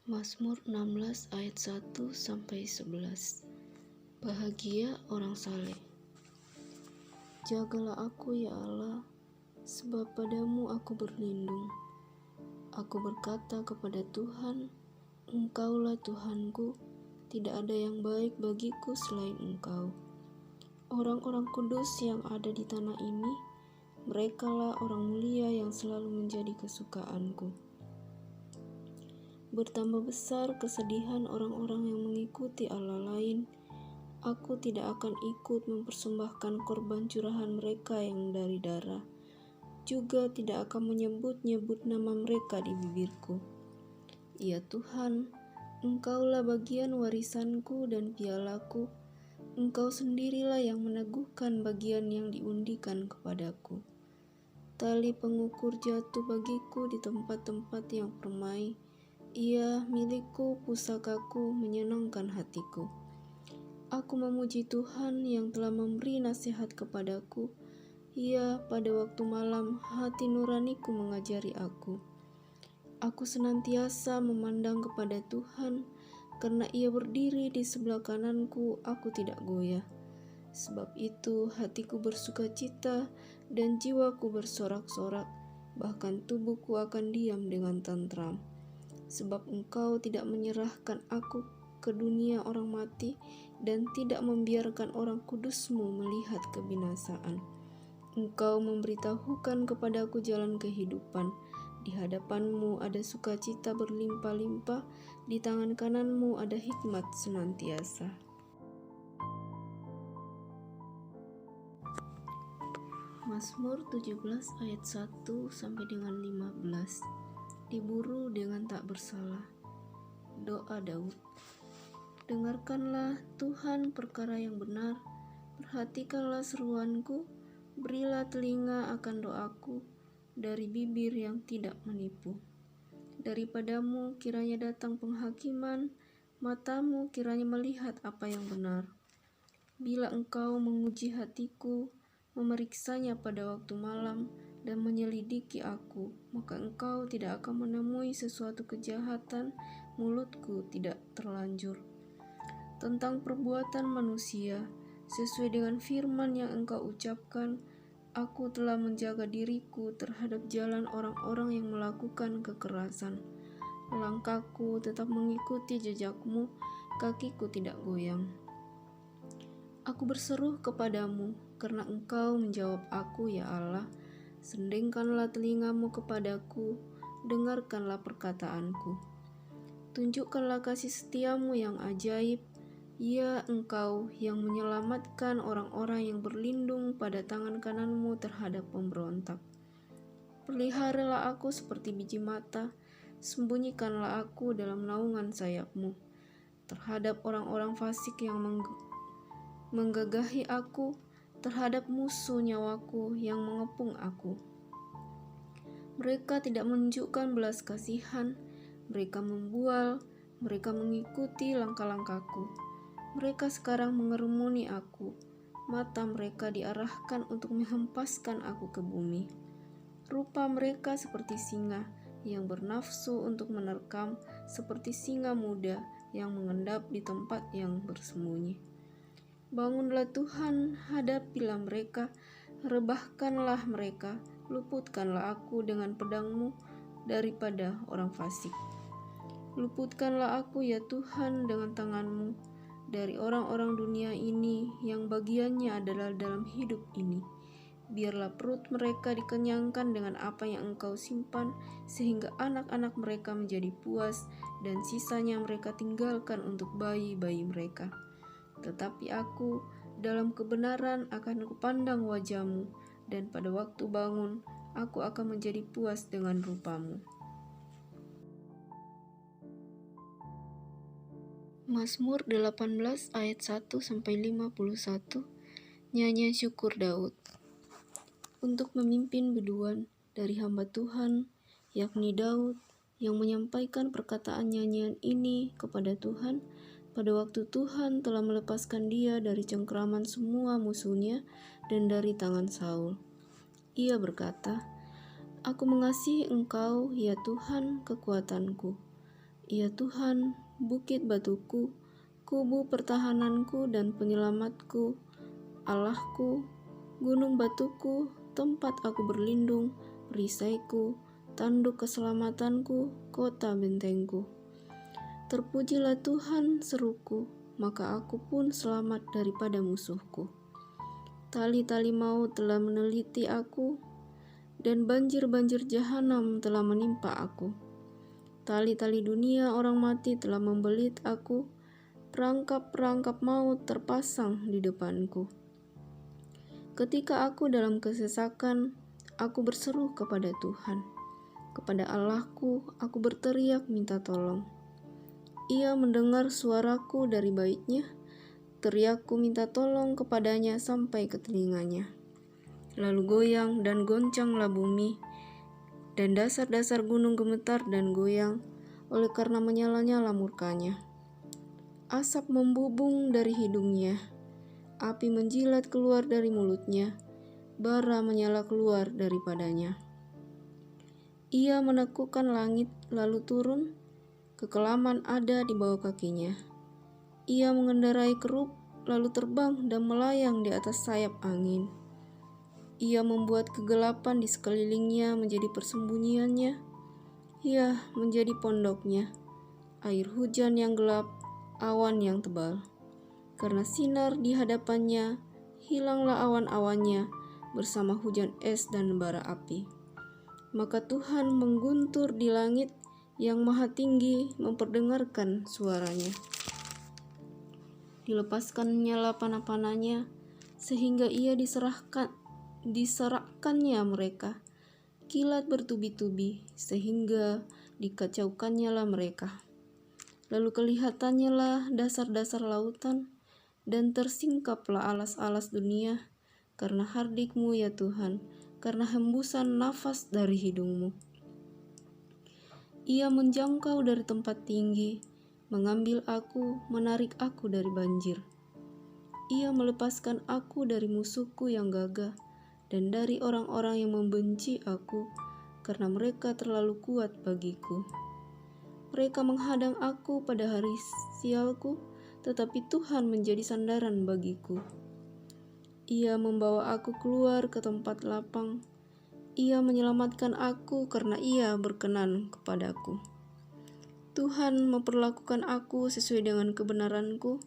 Mazmur 16 ayat 1-11. Bahagia orang saleh. Jagalah aku ya Allah, sebab padamu aku berlindung. Aku berkata kepada Tuhan, Engkaulah Tuhanku, tidak ada yang baik bagiku selain Engkau. Orang-orang kudus yang ada di tanah ini, merekalah orang mulia yang selalu menjadi kesukaanku. Bertambah besar kesedihan orang-orang yang mengikuti Allah lain. Aku tidak akan ikut mempersembahkan korban curahan mereka yang dari darah, juga tidak akan menyebut-nyebut nama mereka di bibirku. Ya Tuhan, Engkaulah bagian warisanku dan pialaku. Engkau sendirilah yang meneguhkan bagian yang diundikan kepadaku. Tali pengukur jatuh bagiku di tempat-tempat yang permai. Ia milikku, pusakaku, menyenangkan hatiku. Aku memuji Tuhan yang telah memberi nasihat kepadaku. Ia pada waktu malam hati nuraniku mengajari aku. Aku senantiasa memandang kepada Tuhan, karena Ia berdiri di sebelah kananku, aku tidak goyah. Sebab itu hatiku bersuka cita dan jiwaku bersorak-sorak, bahkan tubuhku akan diam dengan tentram. Sebab Engkau tidak menyerahkan aku ke dunia orang mati dan tidak membiarkan orang kudus-Mu melihat kebinasaan. Engkau memberitahukan kepadaku jalan kehidupan. Di hadapan-Mu ada sukacita berlimpah-limpah, di tangan kanan-Mu ada hikmat senantiasa. Mazmur 17 ayat 1-15. Diburu dengan tak bersalah. Doa Daud. Dengarkanlah Tuhan perkara yang benar, perhatikanlah seruanku, berilah telinga akan doaku, dari bibir yang tidak menipu. Daripadamu kiranya datang penghakiman, matamu kiranya melihat apa yang benar. Bila Engkau menguji hatiku, memeriksanya pada waktu malam, dan menyelidiki aku, maka Engkau tidak akan menemui sesuatu kejahatan, mulutku tidak terlanjur. Tentang perbuatan manusia, sesuai dengan firman yang Engkau ucapkan, aku telah menjaga diriku terhadap jalan orang-orang yang melakukan kekerasan. Langkahku tetap mengikuti jejak-Mu, kakiku tidak goyang. Aku berseru kepadamu, karena Engkau menjawab aku, ya Allah. Sendengkanlah telinga-Mu kepadaku, dengarkanlah perkataanku. Tunjukkanlah kasih setia-Mu yang ajaib, ya Engkau yang menyelamatkan orang-orang yang berlindung pada tangan kanan-Mu terhadap pemberontak. Peliharalah aku seperti biji mata, sembunyikanlah aku dalam naungan sayap-Mu. Terhadap orang-orang fasik yang menggagahi aku, terhadap musuh nyawaku yang mengepung aku. Mereka tidak menunjukkan belas kasihan, mereka membual, mereka mengikuti langkah-langkahku. Mereka sekarang mengerumuni aku, mata mereka diarahkan untuk menghempaskan aku ke bumi. Rupa mereka seperti singa yang bernafsu untuk menerkam, seperti singa muda yang mengendap di tempat yang bersembunyi. Bangunlah Tuhan, hadapilah mereka, rebahkanlah mereka, luputkanlah aku dengan pedang-Mu daripada orang fasik. Luputkanlah aku ya Tuhan dengan tangan-Mu dari orang-orang dunia ini yang bagiannya adalah dalam hidup ini. Biarlah perut mereka dikenyangkan dengan apa yang Engkau simpan, sehingga anak-anak mereka menjadi puas dan sisanya mereka tinggalkan untuk bayi-bayi mereka. Tetapi aku dalam kebenaran akan kupandang wajah-Mu, dan pada waktu bangun aku akan menjadi puas dengan rupa-Mu. Mazmur 18 ayat 1-51. Nyanyian syukur Daud. Untuk memimpin biduan dari hamba Tuhan, yakni Daud, yang menyampaikan perkataan nyanyian ini kepada Tuhan, pada waktu Tuhan telah melepaskan dia dari cengkraman semua musuhnya dan dari tangan Saul. Ia berkata, Aku mengasihi Engkau, ya Tuhan, kekuatanku. Ya Tuhan, bukit batuku, kubu pertahananku dan penyelamatku, Allahku, gunung batuku, tempat aku berlindung, perisaiku, tanduk keselamatanku, kota bentengku. Terpujilah Tuhan, seruku, maka aku pun selamat daripada musuhku. Tali-tali maut telah meneliti aku, dan banjir-banjir jahanam telah menimpa aku. Tali-tali dunia orang mati telah membelit aku, perangkap-perangkap maut terpasang di depanku. Ketika aku dalam kesesakan, aku berseru kepada Tuhan. Kepada Allahku, aku berteriak minta tolong. Ia mendengar suaraku dari baitnya, teriakku minta tolong kepadanya sampai ke telinganya. Lalu goyang dan goncanglah bumi, dan dasar-dasar gunung gemetar dan goyang, oleh karena menyala-nyala murkanya. Asap membubung dari hidungnya, api menjilat keluar dari mulutnya, bara menyala keluar daripadanya. Ia menekukkan langit lalu turun, kekelaman ada di bawah kakinya. Ia mengendarai kerub lalu terbang dan melayang di atas sayap angin. Ia membuat kegelapan di sekelilingnya menjadi persembunyiannya, ya, menjadi pondoknya, air hujan yang gelap, awan yang tebal. Karena sinar di hadapannya, hilanglah awan-awannya bersama hujan es dan bara api. Maka Tuhan mengguntur di langit yang maha tinggi memperdengarkan suaranya. Dilepaskannya panah-panahnya, sehingga ia diserakkannya mereka. Kilat bertubi-tubi, sehingga dikacaukannya mereka. Lalu kelihatannya dasar-dasar lautan, dan tersingkaplah alas-alas dunia, karena hardik-Mu ya Tuhan, karena hembusan nafas dari hidung-Mu. Ia menjangkau dari tempat tinggi, mengambil aku, menarik aku dari banjir. Ia melepaskan aku dari musuhku yang gagah, dan dari orang-orang yang membenci aku, karena mereka terlalu kuat bagiku. Mereka menghadang aku pada hari sialku, tetapi Tuhan menjadi sandaran bagiku. Ia membawa aku keluar ke tempat lapang. Ia menyelamatkan aku karena Ia berkenan kepadaku. Tuhan memperlakukan aku sesuai dengan kebenaranku.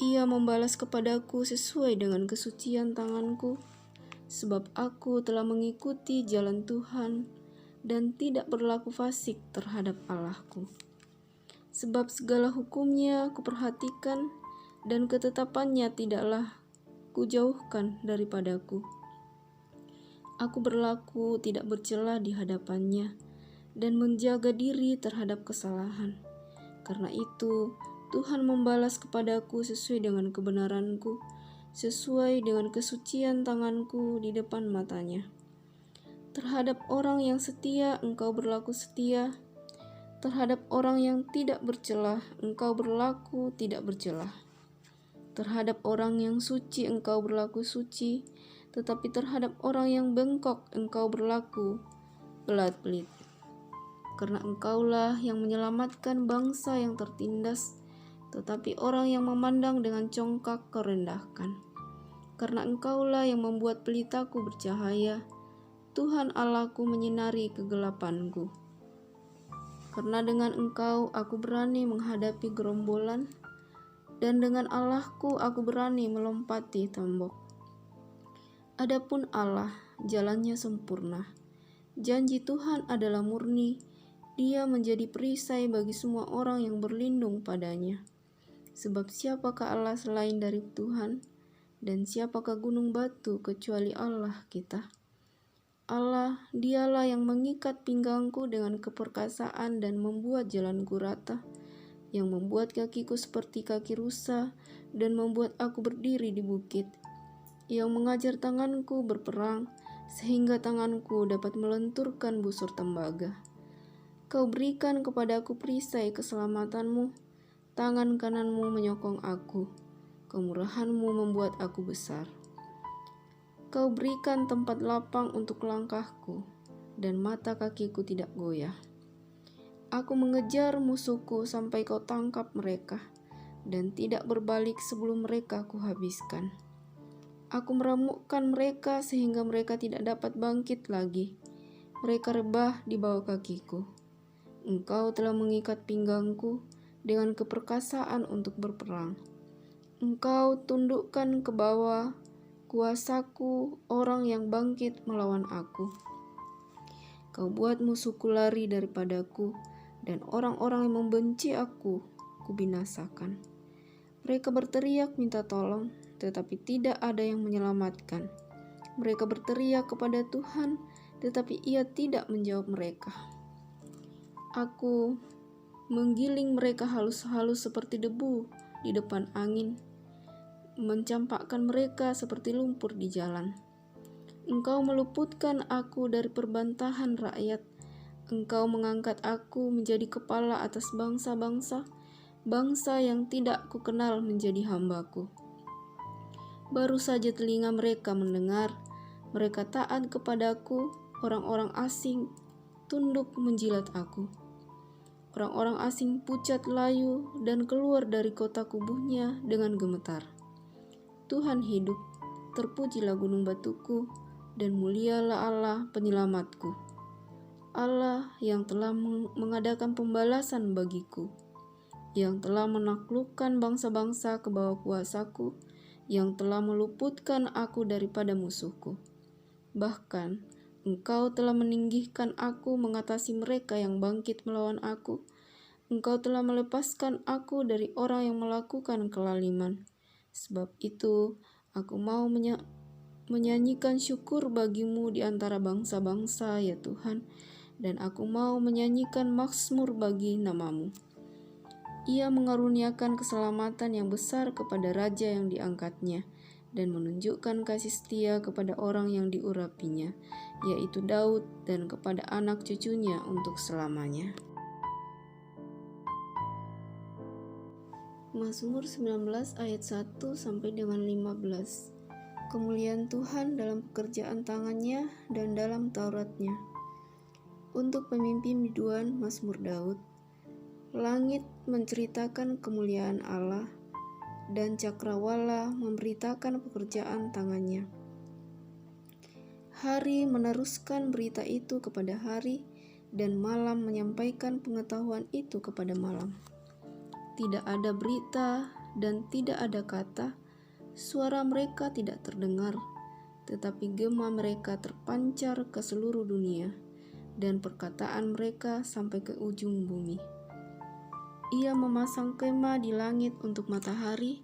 Ia membalas kepadaku sesuai dengan kesucian tanganku, sebab aku telah mengikuti jalan Tuhan dan tidak berlaku fasik terhadap Allahku. Sebab segala hukumnya kuperhatikan dan ketetapannya tidaklah kujauhkan daripadaku. Aku berlaku tidak bercela di hadapannya dan menjaga diri terhadap kesalahan. Karena itu, Tuhan membalas kepadaku sesuai dengan kebenaranku, sesuai dengan kesucian tanganku di depan matanya. Terhadap orang yang setia, Engkau berlaku setia. Terhadap orang yang tidak bercelah, Engkau berlaku tidak bercelah. Terhadap orang yang suci, Engkau berlaku suci. Tetapi terhadap orang yang bengkok, Engkau berlaku belat-belit. Karena Engkaulah yang menyelamatkan bangsa yang tertindas, tetapi orang yang memandang dengan congkak Kau rendahkan. Karena Engkaulah yang membuat pelitaku bercahaya, Tuhan Allahku menyinari kegelapanku. Karena dengan Engkau aku berani menghadapi gerombolan, dan dengan Allahku aku berani melompati tembok. Adapun Allah, jalannya sempurna. Janji Tuhan adalah murni. Dia menjadi perisai bagi semua orang yang berlindung padanya. Sebab siapakah Allah selain dari Tuhan? Dan siapakah gunung batu kecuali Allah kita? Allah, Dialah yang mengikat pinggangku dengan keperkasaan dan membuat jalanku rata, yang membuat kakiku seperti kaki rusa dan membuat aku berdiri di bukit, yang mengajar tanganku berperang, sehingga tanganku dapat melenturkan busur tembaga. Kau berikan kepadaku perisai keselamatanmu, tangan kananmu menyokong aku, kemurahanmu membuat aku besar. Kau berikan tempat lapang untuk langkahku, dan mata kakiku tidak goyah. Aku mengejar musuhku sampai kau tangkap mereka, dan tidak berbalik sebelum mereka kuhabiskan. Aku meremukkan mereka sehingga mereka tidak dapat bangkit lagi. Mereka rebah di bawah kakiku. Engkau telah mengikat pinggangku dengan keperkasaan untuk berperang. Engkau tundukkan ke bawah kuasaku orang yang bangkit melawan aku. Kau buat musuhku lari daripadaku, dan orang-orang yang membenci aku kubinasakan. Mereka berteriak minta tolong, tetapi tidak ada yang menyelamatkan. Mereka berteriak kepada Tuhan, tetapi Ia tidak menjawab mereka. Aku menggiling mereka halus-halus seperti debu di depan angin, mencampakkan mereka seperti lumpur di jalan. Engkau meluputkan aku dari perbantahan rakyat. Engkau mengangkat aku menjadi kepala atas bangsa-bangsa, bangsa yang tidak kukenal menjadi hambaku. Baru saja telinga mereka mendengar, mereka taat kepadaku, orang-orang asing tunduk menjilat aku. Orang-orang asing pucat layu dan keluar dari kota kubuhnya dengan gemetar. Tuhan hidup, terpujilah gunung batuku, dan mulialah Allah penyelamatku. Allah yang telah mengadakan pembalasan bagiku, yang telah menaklukkan bangsa-bangsa ke bawah kuasaku, yang telah meluputkan aku daripada musuhku. Bahkan Engkau telah meninggikan aku mengatasi mereka yang bangkit melawan aku. Engkau telah melepaskan aku dari orang yang melakukan kelaliman. Sebab itu aku mau menyanyikan syukur bagimu di antara bangsa-bangsa, ya Tuhan, dan aku mau menyanyikan mazmur bagi namamu. Ia mengaruniakan keselamatan yang besar kepada raja yang diangkatnya, dan menunjukkan kasih setia kepada orang yang diurapinya, yaitu Daud, dan kepada anak cucunya untuk selamanya. Mazmur 19 ayat 1 sampai dengan 15. Kemuliaan Tuhan dalam pekerjaan tangannya dan dalam Tauratnya. Untuk pemimpin biduan Mazmur Daud. Langit menceritakan kemuliaan Allah, dan cakrawala memberitakan pekerjaan tangannya. Hari meneruskan berita itu kepada hari, dan malam menyampaikan pengetahuan itu kepada malam. Tidak ada berita dan tidak ada kata, suara mereka tidak terdengar, tetapi gema mereka terpancar ke seluruh dunia, dan perkataan mereka sampai ke ujung bumi. Ia memasang kemah di langit untuk matahari,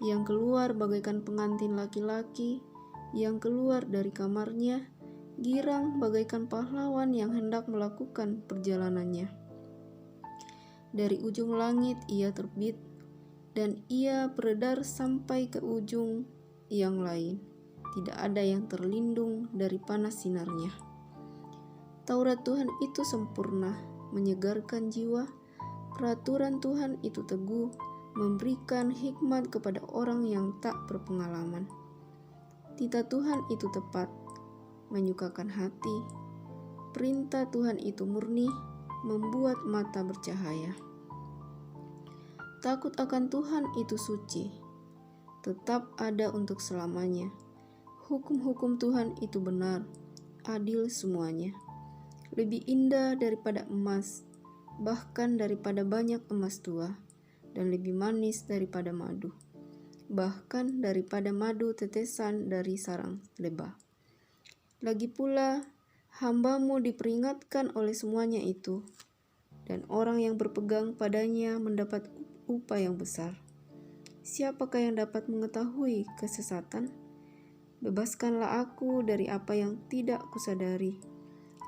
yang keluar bagaikan pengantin laki-laki, yang keluar dari kamarnya, girang bagaikan pahlawan yang hendak melakukan perjalanannya. Dari ujung langit ia terbit, dan ia beredar sampai ke ujung yang lain. Tidak ada yang terlindung dari panas sinarnya. Taurat Tuhan itu sempurna, menyegarkan jiwa. Peraturan Tuhan itu teguh, memberikan hikmat kepada orang yang tak berpengalaman. Titah Tuhan itu tepat, menyukakan hati. Perintah Tuhan itu murni, membuat mata bercahaya. Takut akan Tuhan itu suci, tetap ada untuk selamanya. Hukum-hukum Tuhan itu benar, adil semuanya. Lebih indah daripada emas, bahkan daripada banyak emas tua, dan lebih manis daripada madu, bahkan daripada madu tetesan dari sarang lebah. Lagi pula, hamba-Mu diperingatkan oleh semuanya itu, dan orang yang berpegang padanya mendapat upah yang besar. Siapakah yang dapat mengetahui kesesatan? Bebaskanlah aku dari apa yang tidak kusadari.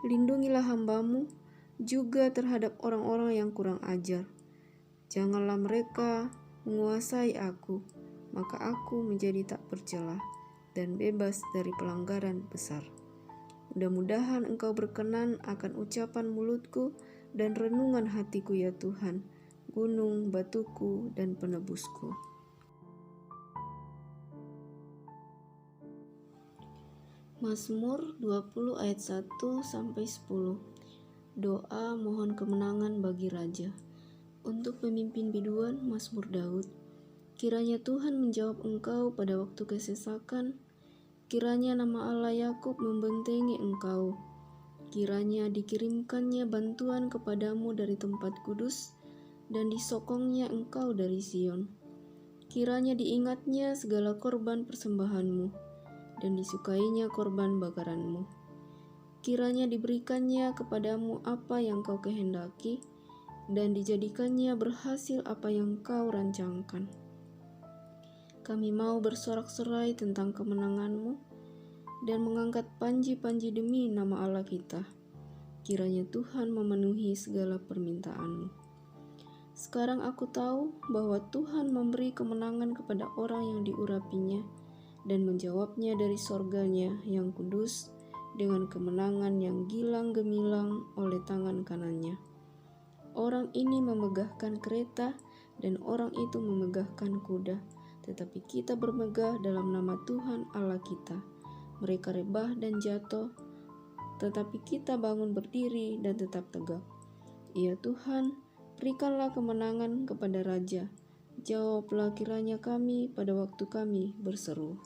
Lindungilah hamba-Mu juga terhadap orang-orang yang kurang ajar. Janganlah mereka menguasai aku, maka aku menjadi tak bercela dan bebas dari pelanggaran besar. Mudah-mudahan Engkau berkenan akan ucapan mulutku dan renungan hatiku, ya Tuhan, gunung batuku dan penebusku. Mazmur 20 ayat 1 sampai 10. Doa mohon kemenangan bagi Raja. Untuk pemimpin biduan, Mazmur Daud. Kiranya Tuhan menjawab engkau pada waktu kesesakan. Kiranya nama Allah Yakub membentengi engkau. Kiranya dikirimkannya bantuan kepadamu dari tempat kudus, dan disokongnya engkau dari Sion. Kiranya diingatnya segala korban persembahanmu, dan disukainya korban bakaranmu. Kiranya diberikannya kepadamu apa yang kau kehendaki, dan dijadikannya berhasil apa yang kau rancangkan. Kami mau bersorak-sorai tentang kemenanganmu, dan mengangkat panji-panji demi nama Allah kita. Kiranya Tuhan memenuhi segala permintaanmu. Sekarang aku tahu bahwa Tuhan memberi kemenangan kepada orang yang diurapinya, dan menjawabnya dari sorganya yang kudus dengan kemenangan yang gilang gemilang oleh tangan kanannya. Orang ini memegahkan kereta, dan orang itu memegahkan kuda, tetapi kita bermegah dalam nama Tuhan Allah kita. Mereka rebah dan jatuh, tetapi kita bangun berdiri dan tetap tegak. Ya Tuhan, berikanlah kemenangan kepada Raja. Jawablah kiranya kami pada waktu kami berseru.